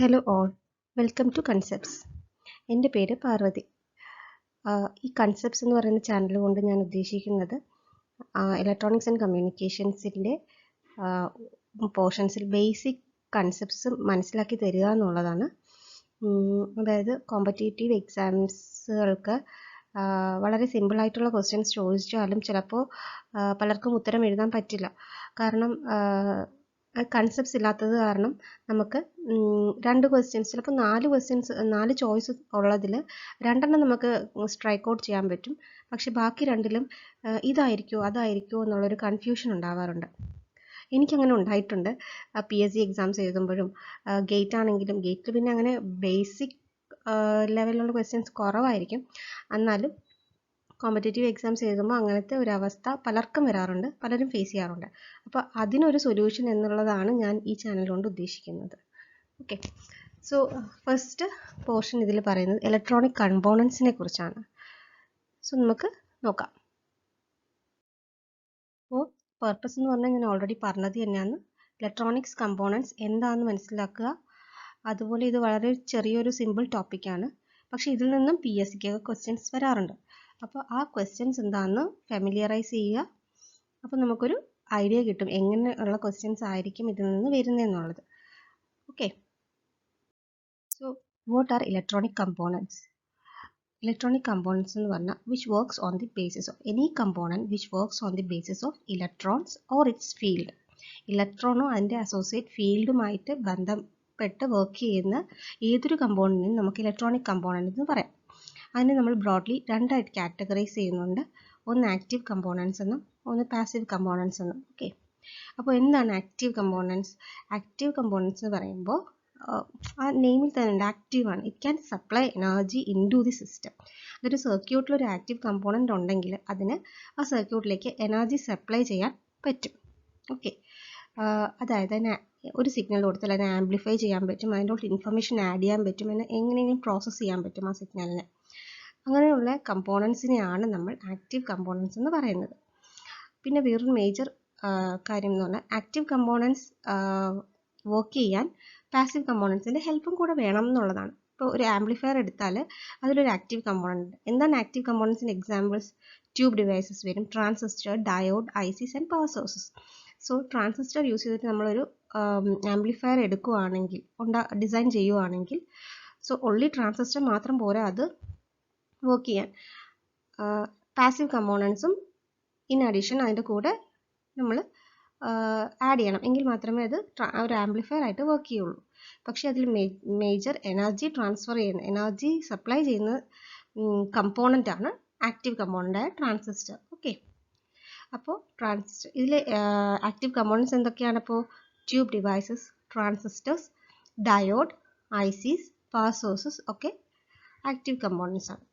Hello all, welcome to concepts. എൻ്റെ പേര് പാർവതി. ഈ കൺസെപ്റ്റ്സ് എന്ന് പറയുന്ന ചാനൽ കൊണ്ട് ഞാൻ ഉദ്ദേശിക്കുന്നത് ഇലക്ട്രോണിക്സ് ആൻഡ് കമ്മ്യൂണിക്കേഷൻസിൻ്റെ പോർഷൻസിൽ ബേസിക് കൺസെപ്റ്റ്സ് മനസ്സിലാക്കി തരിക എന്നുള്ളതാണ്. അതായത് കോമ്പറ്റേറ്റീവ് എക്സാംസുകൾക്ക് വളരെ സിമ്പിളായിട്ടുള്ള ക്വസ്റ്റ്യൻസ് ചോദിച്ചാലും ചിലപ്പോൾ പലർക്കും ഉത്തരം എഴുതാൻ പറ്റില്ല. കാരണം കൺസെപ്റ്റ്സ് ഇല്ലാത്തത് കാരണം നമുക്ക് 2 ക്വസ്റ്റ്യൻസ്, ചിലപ്പോൾ 4 ചോയ്സ് ഉള്ളതിൽ 2 നമുക്ക് സ്ട്രൈക്ക് ഔട്ട് ചെയ്യാൻ പറ്റും. പക്ഷെ ബാക്കി 2ലും ഇതായിരിക്കുമോ അതായിരിക്കുമോ എന്നുള്ളൊരു കൺഫ്യൂഷൻ ഉണ്ടാവാറുണ്ട്. എനിക്കങ്ങനെ ഉണ്ടായിട്ടുണ്ട്. PSC എക്സാംസ് എഴുതുമ്പോഴും ഗേറ്റ് ആണെങ്കിലും ഗേറ്റിൽ പിന്നെ അങ്ങനെ ബേസിക് ലെവലിലുള്ള ക്വസ്റ്റ്യൻസ് കുറവായിരിക്കും. എന്നാലും കോമ്പറ്റേറ്റീവ് എക്സാംസ് എഴുതുമ്പോൾ അങ്ങനത്തെ ഒരു അവസ്ഥ പലർക്കും വരാറുണ്ട്, പലരും ഫേസ് ചെയ്യാറുണ്ട്. അപ്പോൾ അതിനൊരു സൊല്യൂഷൻ എന്നുള്ളതാണ് ഞാൻ ഈ ചാനൽ കൊണ്ട് ഉദ്ദേശിക്കുന്നത്. ഓക്കെ, സോ ഫസ്റ്റ് പോർഷൻ ഇതിൽ പറയുന്നത് ഇലക്ട്രോണിക് കമ്പോണൻസിനെ കുറിച്ചാണ്. സോ നമുക്ക് നോക്കാം. അപ്പോൾ പർപ്പസ് എന്ന് പറഞ്ഞാൽ ഞാൻ ഓൾറെഡി പറഞ്ഞത് തന്നെയാണ്. ഇലക്ട്രോണിക്സ് കമ്പോണൻസ് എന്താണെന്ന് മനസ്സിലാക്കുക. അതുപോലെ ഇത് വളരെ ചെറിയൊരു സിമ്പിൾ ടോപ്പിക്കാണ്, പക്ഷെ ഇതിൽ നിന്നും PSCക്ക് ക്വസ്റ്റ്യൻസ് വരാറുണ്ട്. അപ്പോൾ ആ ക്വസ്റ്റ്യൻസ് എന്താണെന്ന് ഫെമിലിയറൈസ് ചെയ്യുക. അപ്പോൾ നമുക്കൊരു ഐഡിയ കിട്ടും എങ്ങനെയുള്ള ക്വസ്റ്റ്യൻസ് ആയിരിക്കും ഇതിൽ നിന്ന് വരുന്നതെന്നുള്ളത്. Okay, so what are electronic components? Electronic components എന്ന് പറഞ്ഞാൽ which works on the basis of any component which works on the basis of electrons or its field. ഇലക്ട്രോണോ അതിൻ്റെ അസോസിയേറ്റ് ഫീൽഡുമായിട്ട് ബന്ധപ്പെട്ട് വർക്ക് ചെയ്യുന്ന ഏതൊരു കമ്പോണൻറ്റിനും നമുക്ക് ഇലക്ട്രോണിക് കമ്പോണൻ്റ് എന്ന് പറയാം. അതിനെ നമ്മൾ ബ്രോഡ്ലി 2 ആയിട്ട് കാറ്റഗറൈസ് ചെയ്യുന്നുണ്ട്. ഒന്ന് ആക്റ്റീവ് കമ്പോണൻസ് എന്നും ഒന്ന് പാസീവ് കമ്പോണൻസ് എന്നും. ഓക്കെ, അപ്പോൾ എന്താണ് ആക്റ്റീവ് കമ്പോണൻസ്? ആക്റ്റീവ് കമ്പോണൻസ് എന്ന് പറയുമ്പോൾ ആ നെയിമിൽ തന്നെ ഉണ്ട്, ആക്റ്റീവാണ്. It can supply energy into the system. അതൊരു സർക്യൂട്ടിൽ ഒരു ആക്റ്റീവ് കമ്പോണൻ്റ് ഉണ്ടെങ്കിൽ അതിന് ആ സർക്യൂട്ടിലേക്ക് എനർജി സപ്ലൈ ചെയ്യാൻ പറ്റും. ഓക്കെ, അതായത് അതിന് ഒരു സിഗ്നൽ കൊടുത്താൽ അതിനെ ആംപ്ലിഫൈ ചെയ്യാൻ പറ്റും, അതിൻ്റെ ഇൻഫർമേഷൻ ആഡ് ചെയ്യാൻ പറ്റും, അതിനെ എങ്ങനെയെങ്കിലും പ്രോസസ്സ് ചെയ്യാൻ പറ്റും ആ സിഗ്നലിനെ. അങ്ങനെയുള്ള കമ്പോണൻസിനെയാണ് നമ്മൾ ആക്റ്റീവ് കമ്പോണൻസ് എന്ന് പറയുന്നത്. പിന്നെ വേറൊരു മേജർ കാര്യം എന്ന് പറഞ്ഞാൽ ആക്റ്റീവ് കമ്പോണൻസ് വർക്ക് ചെയ്യാൻ പാസീവ് കമ്പോണൻസിൻ്റെ ഹെൽപ്പും കൂടെ വേണം എന്നുള്ളതാണ്. ഇപ്പോൾ ഒരു ആംപ്ലിഫയർ എടുത്താൽ അതിലൊരു ആക്റ്റീവ് കമ്പോണൻറ്റ്. എന്താണ് ആക്റ്റീവ് കമ്പോണൻസിൻ്റെ എക്സാമ്പിൾസ്? ട്യൂബ് ഡിവൈസസ് വരും, transistor, diode, ICs and power sources. So transistor use ചെയ്തിട്ട് നമ്മളൊരു ആംപ്ലിഫയർ എടുക്കുകയാണെങ്കിൽ, ഡിസൈൻ ചെയ്യുകയാണെങ്കിൽ, സോ ഓൺലി ട്രാൻസിസ്റ്റർ മാത്രം പോരാ അത് വർക്ക് ചെയ്യാൻ. പാസീവ് കമ്പോണൻസും ഇൻ അഡീഷൻ അതിൻ്റെ കൂടെ നമ്മൾ ആഡ് ചെയ്യണം, എങ്കിൽ മാത്രമേ അത് ഒരു ആംപ്ലിഫയർ ആയിട്ട് വർക്ക് ചെയ്യുള്ളൂ. പക്ഷേ അതിൽ മേജർ എനർജി ട്രാൻസ്ഫർ ചെയ്യുന്ന, എനർജി സപ്ലൈ ചെയ്യുന്ന കമ്പോണൻ്റ് ആണ് ആക്റ്റീവ് കമ്പോണൻ്റായ ട്രാൻസിസ്റ്റർ. ഓക്കെ, അപ്പോൾ ട്രാൻസിസ്റ്റർ ഇതിലെ ആക്റ്റീവ് കമ്പോണൻസ് എന്തൊക്കെയാണ്? അപ്പോൾ tube devices, transistors, diode, ICs, power sources ഒക്കെ ആക്റ്റീവ് കമ്പോണൻസ് ആണ്.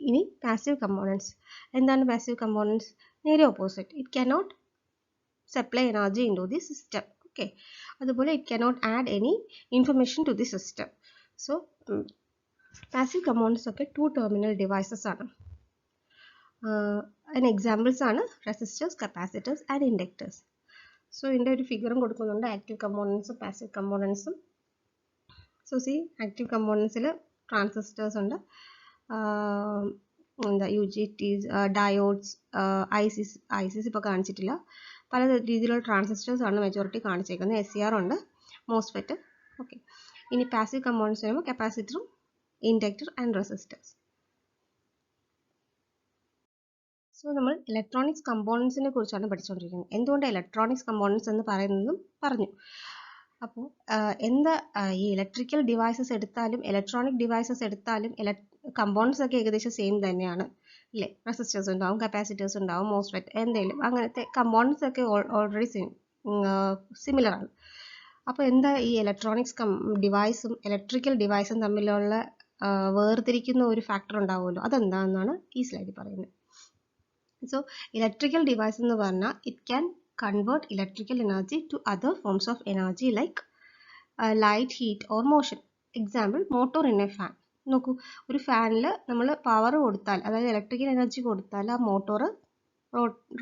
ഇനി പാസീവ് കമ്പോണൻസ് എന്താണ്? പാസീവ് കമ്പോണൻസ് നേരെ opposite. It cannot supply energy into the system. Okay, അതുപോലെ it cannot add any information to the system. So passive components ഒക്കെ 2 terminal devices ആണ്. അതിന് examples ആണ് resistors, capacitors and inductors. So ഇതിൻ്റെ ഒരു ഫിഗറും കൊടുക്കുന്നുണ്ട്, ആക്റ്റീവ് കമ്പോണൻസും പാസീവ് കമ്പോണൻസും. സോ സി, ആക്റ്റീവ് കമ്പോണൻസിൽ ട്രാൻസിസ്റ്റേഴ്സ് ഉണ്ട്, എന്താ UJTs, ഡയോഡ്സ്, ICs ഇപ്പോൾ കാണിച്ചിട്ടില്ല. പല രീതിയിലുള്ള ട്രാൻസിസ്റ്റേഴ്സ് ആണ് മെജോറിറ്റി കാണിച്ചേക്കുന്നത്. SCR ഉണ്ട്, മോസ്ഫെറ്റ്. ഓക്കെ, ഇനി പാസീവ് കമ്പോണൻസ് വരുമ്പോൾ കപ്പാസിറ്ററും ഇൻഡക്ടർ ആൻഡ് റെസിസ്റ്റേഴ്സ്. സോ നമ്മൾ ഇലക്ട്രോണിക്സ് കമ്പോണൻസിനെ കുറിച്ചാണ് പഠിച്ചുകൊണ്ടിരിക്കുന്നത്. എന്തുകൊണ്ട് ഇലക്ട്രോണിക്സ് കമ്പോണൻസ് എന്ന് പറയുന്നതും പറഞ്ഞു. അപ്പോൾ എന്താ ഈ ഇലക്ട്രിക്കൽ ഡിവൈസസ് എടുത്താലും ഇലക്ട്രോണിക് ഡിവൈസസ് എടുത്താലും കമ്പോണൻസ് ഒക്കെ ഏകദേശം സെയിം തന്നെയാണ് അല്ലേ? റെസിസ്റ്റേഴ്സ് ഉണ്ടാവും, കപ്പാസിറ്റേഴ്സ് ഉണ്ടാവും, മോസ്ഫെറ്റ്, എന്തെങ്കിലും അങ്ങനത്തെ കമ്പോണൻസ് ഒക്കെ ഓൾറെഡി സിമിലർ ആണ്. അപ്പോൾ എന്താ ഈ ഇലക്ട്രോണിക്സ് ഡിവൈസും ഇലക്ട്രിക്കൽ ഡിവൈസും തമ്മിലുള്ള വേർതിരിക്കുന്ന ഒരു ഫാക്ടർ ഉണ്ടാവുമല്ലോ, അതെന്താണെന്നാണ് ഈ സ്ലൈഡിൽ പറയുന്നത്. സോ ഇലക്ട്രിക്കൽ ഡിവൈസ് എന്ന് പറഞ്ഞാൽ it can convert electrical energy to other forms of energy like light, heat or motion. Example, motor in a fan. നോക്കൂ, ഒരു ഫാനിൽ നമ്മൾ പവർ കൊടുത്താൽ, അതായത് ഇലക്ട്രിക്കൽ എനർജി കൊടുത്താൽ ആ മോട്ടോർ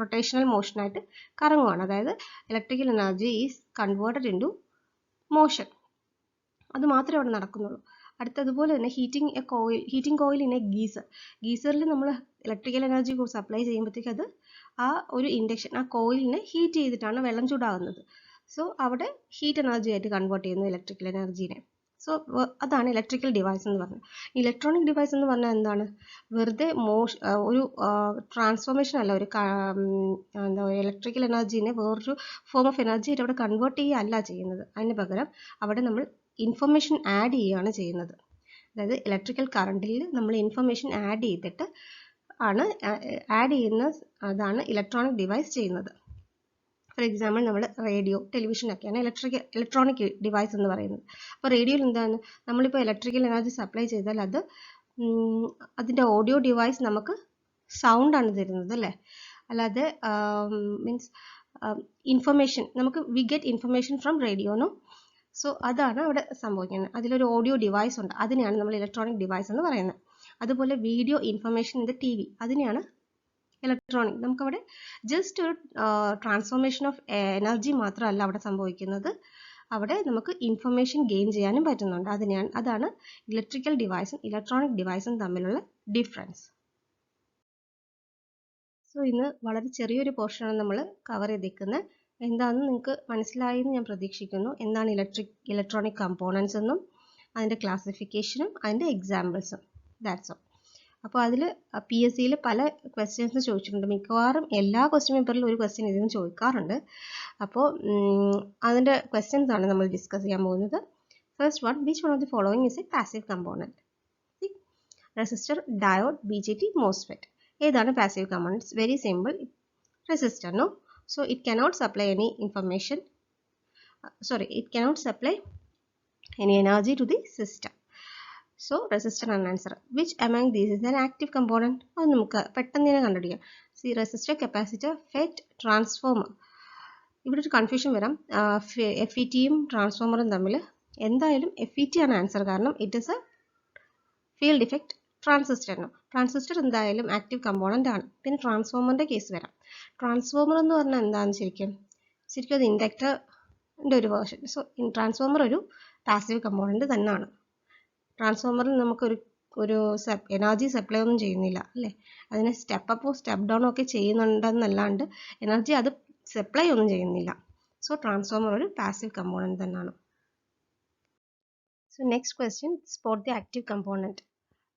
റൊട്ടേഷണൽ മോഷനായിട്ട് കറങ്ങുവാണ്. അതായത് electrical energy is converted into motion. അത് മാത്രമേ അവിടെ നടക്കുന്നുള്ളൂ. അടുത്തതുപോലെ തന്നെ ഹീറ്റിംഗ് കോയിൽ ഇൻ എ ഗീസറിൽ നമ്മൾ ഇലക്ട്രിക്കൽ എനർജി സപ്ലൈ ചെയ്യുമ്പോഴത്തേക്ക് അത് ആ ഒരു ഇൻഡക്ഷൻ ആ കോയിലിനെ ഹീറ്റ് ചെയ്തിട്ടാണ് വെള്ളം ചൂടാകുന്നത്. സോ അവിടെ ഹീറ്റ് എനർജി ആയിട്ട് കൺവേർട്ട് ചെയ്യുന്നു ഇലക്ട്രിക്കൽ എനർജീനെ. സോ അതാണ് ഇലക്ട്രിക്കൽ ഡിവൈസ് എന്ന് പറഞ്ഞത്. ഇലക്ട്രോണിക് ഡിവൈസ് എന്ന് പറഞ്ഞാൽ എന്താണ്? വെറുതെ ഒരു ട്രാൻസ്ഫോർമേഷൻ അല്ല, ഒരു എന്താ പറയുക, ഇലക്ട്രിക്കൽ എനർജീനെ വേറൊരു ഫോം ഓഫ് എനർജി ആയിട്ട് അവിടെ കൺവേർട്ട് ചെയ്യുകയല്ല ചെയ്യുന്നത്. അതിന് പകരം അവിടെ നമ്മൾ ഇൻഫർമേഷൻ ആഡ് ചെയ്യുകയാണ് ചെയ്യുന്നത്. അതായത് ഇലക്ട്രിക്കൽ കറണ്ടിൽ നമ്മൾ ഇൻഫർമേഷൻ ആഡ് ചെയ്തിട്ട് ആണ് അതാണ് ഇലക്ട്രോണിക് ഡിവൈസ് ചെയ്യുന്നത്. ഫോർ എക്സാമ്പിൾ നമ്മൾ റേഡിയോ, ടെലിവിഷൻ ഒക്കെയാണ് ഇലക്ട്രോണിക് ഡിവൈസ് എന്ന് പറയുന്നത്. അപ്പോൾ റേഡിയോയിൽ എന്താണ്, നമ്മളിപ്പോൾ ഇലക്ട്രിക്കൽ എനർജി സപ്ലൈ ചെയ്താൽ അത് അതിൻ്റെ ഓഡിയോ ഡിവൈസ് നമുക്ക് സൗണ്ടാണ് തരുന്നത് അല്ലേ. അല്ലാതെ മീൻസ് ഇൻഫർമേഷൻ നമുക്ക് വി ഗെറ്റ് ഇൻഫർമേഷൻ ഫ്രം റേഡിയോനോ. സോ അതാണ് അവിടെ സംഭവിക്കുന്നത്. അതിലൊരു ഓഡിയോ ഡിവൈസ് ഉണ്ട്, അതിനെയാണ് നമ്മൾ ഇലക്ട്രോണിക് ഡിവൈസ് എന്ന് പറയുന്നത്. അതുപോലെ video information in the T V, അതിനെയാണ് ഇലക്ട്രോണിക്. നമുക്കവിടെ ജസ്റ്റ് ഒരു ട്രാൻസ്ഫോർമേഷൻ ഓഫ് എനർജി മാത്രമല്ല അവിടെ സംഭവിക്കുന്നത്, അവിടെ നമുക്ക് ഇൻഫർമേഷൻ ഗെയിൻ ചെയ്യാനും പറ്റുന്നുണ്ട്. അതാണ് ഇലക്ട്രിക്കൽ ഡിവൈസും ഇലക്ട്രോണിക് ഡിവൈസും തമ്മിലുള്ള ഡിഫറൻസ്. സോ ഇന്ന് വളരെ ചെറിയൊരു പോർഷനാണ് നമ്മൾ കവർ ചെയ്തിരിക്കുന്നത്. എന്താണെന്ന് നിങ്ങൾക്ക് മനസ്സിലായി എന്ന് ഞാൻ പ്രതീക്ഷിക്കുന്നു. എന്താണ് ഇലക്ട്രോണിക് കമ്പോണൻസ് എന്നും അതിൻ്റെ ക്ലാസിഫിക്കേഷനും അതിൻ്റെ എക്സാമ്പിൾസും. That's all. അപ്പോൾ അതിൽ PSCയിൽ പല ക്വസ്റ്റ്യൻസ് ചോദിച്ചിട്ടുണ്ട്. മിക്കവാറും എല്ലാ ക്വസ്റ്റ്യൻ പേപ്പറിലും ഒരു ക്വസ്റ്റ്യൻ ഇതിന് ചോദിക്കാറുണ്ട്. അപ്പോൾ അതിൻ്റെ ക്വസ്റ്റ്യൻസ് ആണ് നമ്മൾ ഡിസ്കസ് ചെയ്യാൻ പോകുന്നത്. First one, which one of the following is a passive component? Resistor, diode, BJT, MOSFET. ഏതാണ് passive components? Very simple, resistor. No, so it cannot supply any information, it cannot supply any energy to the system. So resistor ആണ് answer. Which among these is an active component? അത് നമുക്ക് പെട്ടെന്ന് തന്നെ കണ്ടുപിടിക്കാം. See, resistor, capacitor, FET, transformer. ഇവിടെ ഒരു confusion വരാം, FETയും ട്രാൻസ്ഫോമറും തമ്മിൽ. എന്തായാലും FET ആണ് ആൻസർ, കാരണം it is a field effect ട്രാൻസിസ്റ്ററിന്. ട്രാൻസിസ്റ്റർ എന്തായാലും ആക്റ്റീവ് കമ്പോണൻ്റ് ആണ്. പിന്നെ ട്രാൻസ്ഫോമറിൻ്റെ കേസ് വരാം. ട്രാൻസ്ഫോമർ എന്ന് പറഞ്ഞാൽ എന്താണെന്ന് ശരിക്കും അത് ഇൻഡക്ടറിൻ്റെ ഒരു വേർഷൻ. സോ ട്രാൻസ്ഫോമർ ഒരു പാസീവ് കമ്പോണൻ്റ് തന്നെയാണ്. ട്രാൻസ്ഫോമറിൽ നമുക്കൊരു എനർജി സപ്ലൈ ഒന്നും ചെയ്യുന്നില്ല അല്ലേ, അതിനെ സ്റ്റെപ്പ് അപ്പോ സ്റ്റെപ്പ് ഡൗണോ ഒക്കെ ചെയ്യുന്നുണ്ടെന്നല്ലാണ്ട് എനർജി അത് സപ്ലൈ ഒന്നും ചെയ്യുന്നില്ല. സോ ട്രാൻസ്ഫോമർ ഒരു പാസീവ് കമ്പോണൻ്റ് തന്നെയാണ്. So next question, spot the active component.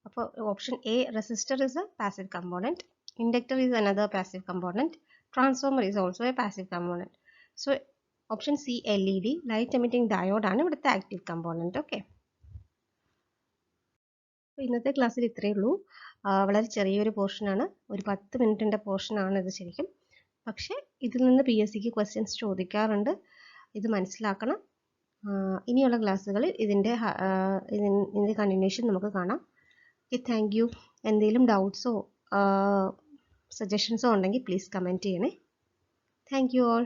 അപ്പോൾ option A, resistor is a passive component, inductor is another passive component, transformer is also a passive component. So option C, LED, light emitting diode ആണ് ഇവിടുത്തെ active component. Okay, ഇന്നത്തെ ക്ലാസ്സിൽ ഇത്രയേ ഉള്ളൂ. വളരെ ചെറിയൊരു പോർഷനാണ്, ഒരു 10 മിനിറ്റിൻ്റെ പോർഷനാണ് ഇത് ശരിക്കും. പക്ഷേ ഇതിൽ നിന്ന് PSCക്ക് ക്വസ്റ്റ്യൻസ് ചോദിക്കാറുണ്ട്, ഇത് മനസ്സിലാക്കണം. ഇനിയുള്ള ക്ലാസ്സുകളിൽ ഇതിൻ്റെ കണ്ടിന്യൂഷൻ നമുക്ക് കാണാം. Okay, thank you. എന്തെങ്കിലും ഡൗട്ട്സോ സജഷൻസോ ഉണ്ടെങ്കിൽ പ്ലീസ് കമൻറ്റ് ചെയ്യണേ. Thank you all.